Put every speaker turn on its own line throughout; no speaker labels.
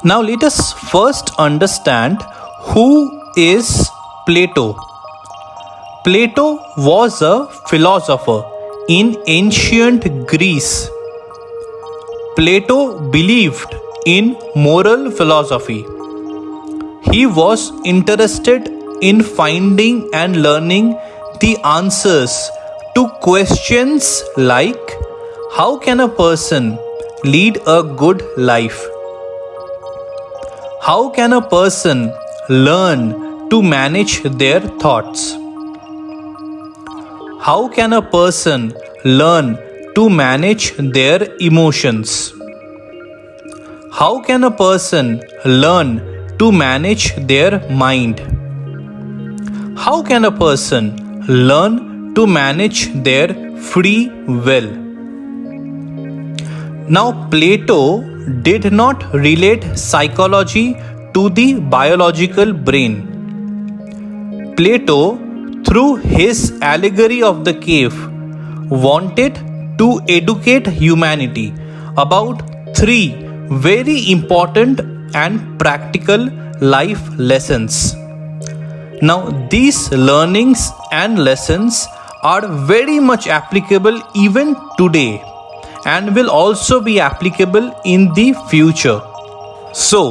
Now let us first understand who is Plato. Plato was a philosopher in ancient Greece. Plato believed in moral philosophy. He was interested in finding and learning the answers to questions like how can a person lead a good life? How can a person learn to manage their thoughts? How can a person learn to manage their emotions? How can a person learn to manage their mind? How can a person learn to manage their free will? Now, Plato did not relate psychology to the biological brain. Plato, through his allegory of the cave, wanted to educate humanity about three very important and practical life lessons. Now, these learnings and lessons are very much applicable even today and will also be applicable in the future. So,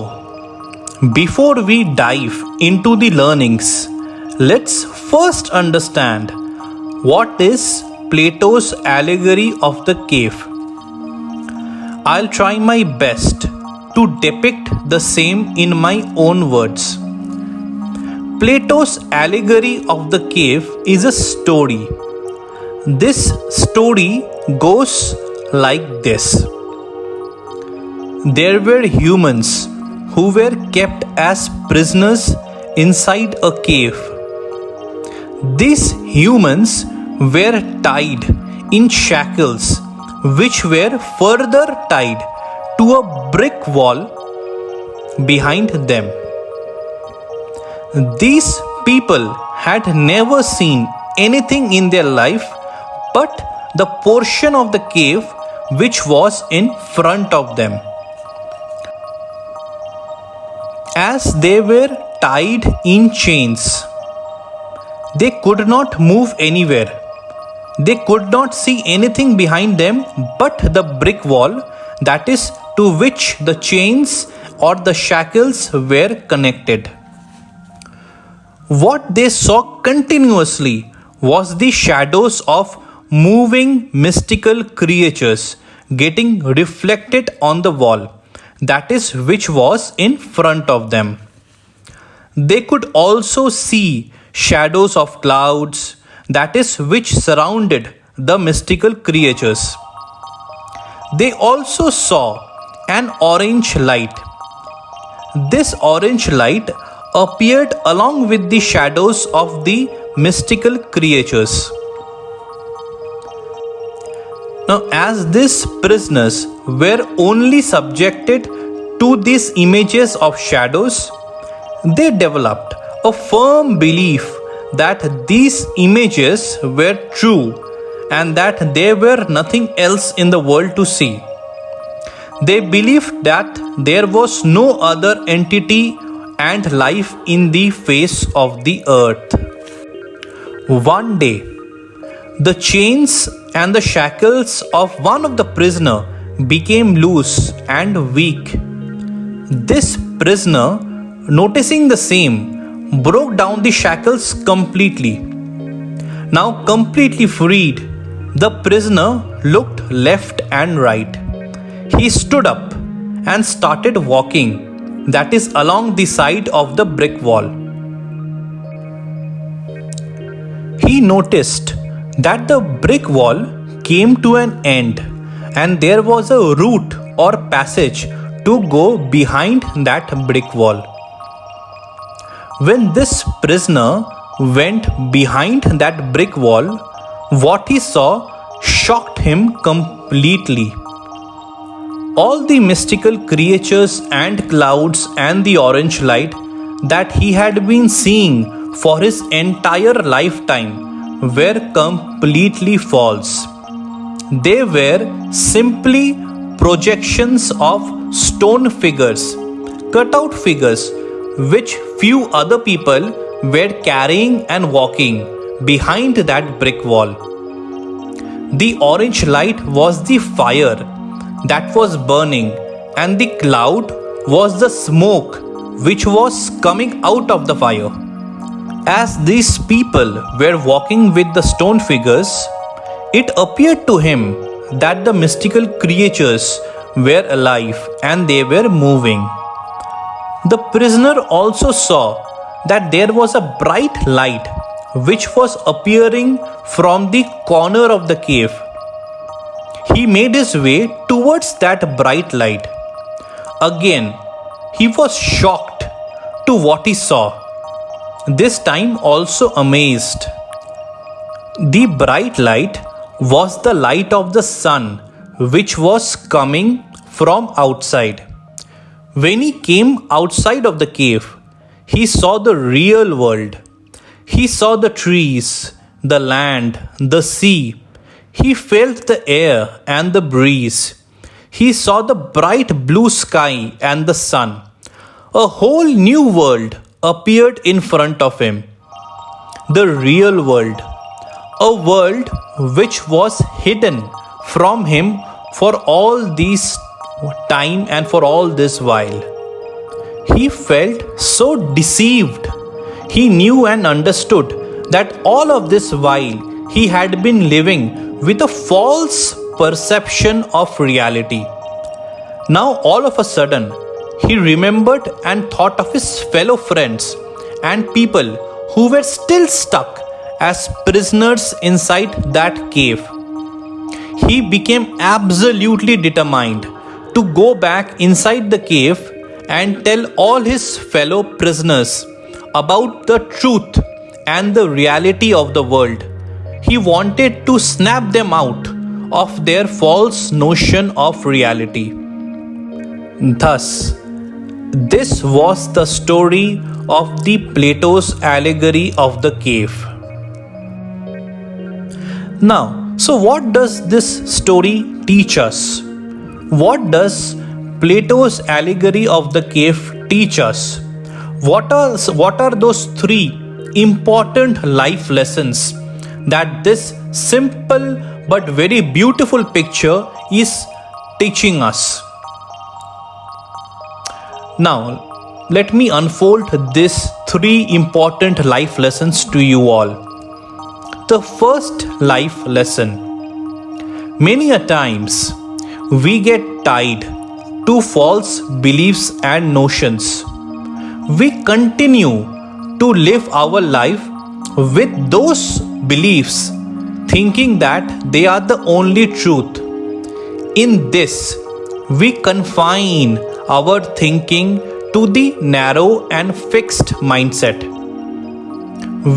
before we dive into the learnings, let's first understand what is Plato's allegory of the cave. I'll try my best to depict the same in my own words. Plato's allegory of the cave is a story. This story goes like this. There were humans who were kept as prisoners inside a cave. These humans were tied in shackles, which were further tied to a brick wall behind them. These people had never seen anything in their life but the portion of the cave which was in front of them. As they were tied in chains, they could not move anywhere. They could not see anything behind them but the brick wall, that is, to which the chains or the shackles were connected. What they saw continuously was the shadows of moving mystical creatures getting reflected on the wall, that is, which was in front of them. They could also see shadows of clouds, that is, which surrounded the mystical creatures. They also saw an orange light. This orange light appeared along with the shadows of the mystical creatures. Now, as these prisoners were only subjected to these images of shadows, they developed a firm belief that these images were true and that there were nothing else in the world to see. They believed that there was no other entity and life in the face of the earth. One day, the chains and the shackles of one of the prisoners became loose and weak. This prisoner, noticing the same, broke down the shackles completely. Now completely freed, the prisoner looked left and right. He stood up and started walking, that is, along the side of the brick wall. He noticed that the brick wall came to an end and there was a route or passage to go behind that brick wall. When this prisoner went behind that brick wall, what he saw shocked him completely. All the mystical creatures and clouds and the orange light that he had been seeing for his entire lifetime were completely false. They were simply projections of stone figures cutout figures which few other people were carrying and walking behind that brick wall. The orange light was the fire that was burning, and the cloud was the smoke which was coming out of the fire. As these people were walking with the stone figures, it appeared to him that the mystical creatures were alive and they were moving. The prisoner also saw that there was a bright light which was appearing from the corner of the cave. He made his way towards that bright light. Again, he was shocked to what he saw. This time also amazed. The bright light was the light of the sun which was coming from outside. When he came outside of the cave, he saw the real world. He saw the trees, the land, the sea. He felt the air and the breeze. He saw the bright blue sky and the sun. A whole new world appeared in front of him. The real world. A world which was hidden from him for all this time and for all this while. He felt so deceived. He knew and understood that all of this while he had been living with a false perception of reality. Now all of a sudden, he remembered and thought of his fellow friends and people who were still stuck as prisoners inside that cave. He became absolutely determined to go back inside the cave and tell all his fellow prisoners about the truth and the reality of the world. He wanted to snap them out of their false notion of reality. Thus, this was the story of the Plato's allegory of the cave. Now, so what does this story teach us? What does Plato's allegory of the cave teach us? What are those three important life lessons that this simple but very beautiful picture is teaching us? Now, let me unfold these three important life lessons to you all. The first life lesson. Many a times, we get tied to false beliefs and notions. We continue to live our life with those beliefs, thinking that they are the only truth. In this, we confine our thinking to the narrow and fixed mindset.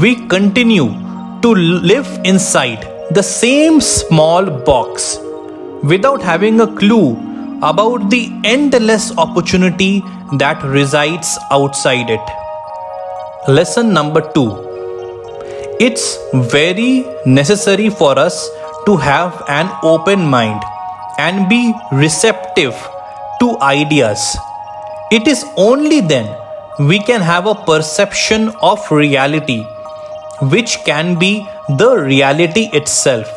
We continue to live inside the same small box without having a clue about the endless opportunity that resides outside it. Lesson number 2. It's very necessary for us to have an open mind and be receptive to ideas. It is only then we can have a perception of reality, which can be the reality itself.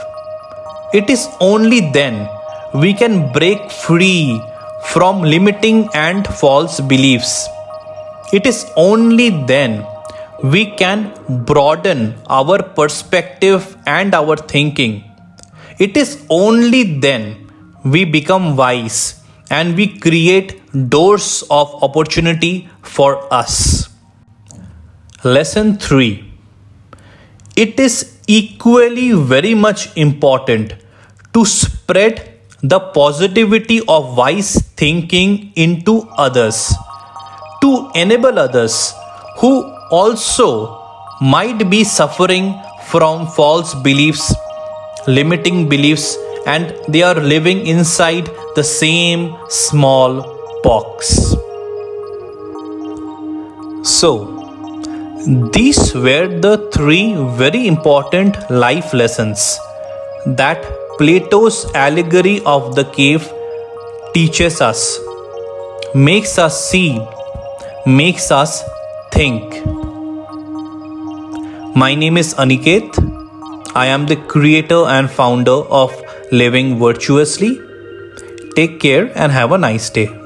It is only then we can break free from limiting and false beliefs. It is only then we can broaden our perspective and our thinking. It is only then we become wise and we create doors of opportunity for us. Lesson 3. It is equally very much important to spread the positivity of wise thinking into others, to enable others who also might be suffering from false beliefs, limiting beliefs, and they are living inside the same small box. So, these were the three very important life lessons that Plato's allegory of the cave teaches us, makes us see makes us think. My name is Aniket. I am the creator and founder of Living Virtuously. Take care and have a nice day.